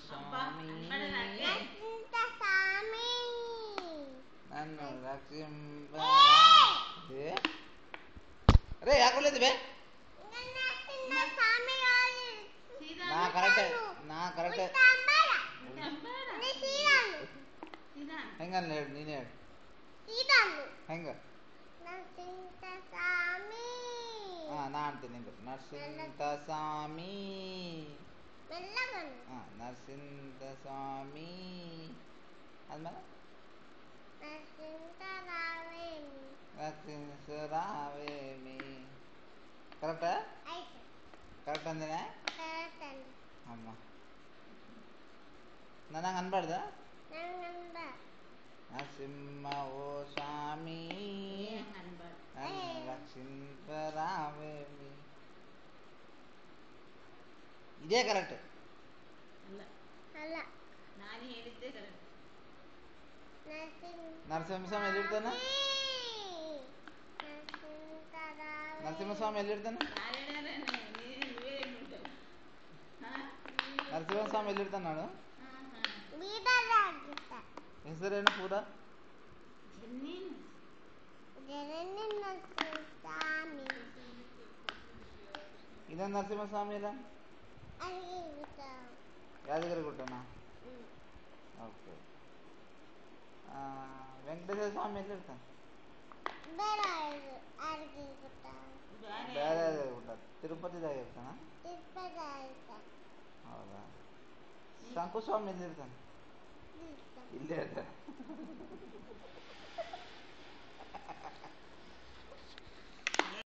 ಸ್ವಾಮಿ ನನ್ನ ರಕ್ಷಿಂಬ ಅರೆ ಯಾಕೊಳ್ಳಿದ್ವಿ ನಾ ಕರೆಕ್ಟ್ ಹೆಂಗಲ್ಲ ಹೇಳಿ ನೀನು ಹೇಳಿ ಹೆಂಗ ನಾ ಅಂತೀನಿ ನರಸಿಂಹ ಸ್ವಾಮಿ ನರಸಿಂಹ ಸ್ವಾಮಿ ಆದ್ಮೇಲೆ ನರಸಿಂಹ ರಾವೇಮಿ ಕರೆಕ್ಟ್ ಅಂದೇನೆ ಅಮ್ಮ ನನಗೆ ಅನ್ಬಾರ್ದ ನರಸಿಂಹ ಓ ಸ್ವಾಮಿ ರಕ್ಷಿಂಪ ರಾವೇಮಿ ಇದೇ ಕರೆಕ್ಟ್ ನಾನು ಹೇಳಿದ್ದೆ ಕರೆಕ್ಟ್. ನರಸಿಂಹಸ್ವಾಮಿ ಎಲ್ಲಿರ್ತಾನೆ ನರಸಿಂಹಸ್ವಾಮಿ ಎಲ್ಲಿರ್ತಾನೆ ನರಸಿಂಹಸ್ವಾಮಿ ಎಲ್ಲಿರ್ತಾನೆ ನಾನು ಹೆಸರೇನು ಪೂರ ಇದೊಂದು ನರಸಿಂಹಸ್ವಾಮಿ ಇಲ್ಲ ಯಾದಗಿರಿ ಗುಟ್ಟನ ಓಕೆ ವೆಂಕಟೇಶ್ವರ ಸ್ವಾಮಿ ಎಲ್ಲಿರ್ತಾನೆ ಬೇರೆ ಗುಟ್ಟ ತಿರುಪತಿದಾಗ ಇರ್ತಾನ ಹೌದಾ ಶಂಕುಸ್ವಾಮಿ ಎಲ್ಲಿರ್ತಾನೆ ಇಲ್ಲೇ ಇರ್ತಾನೆ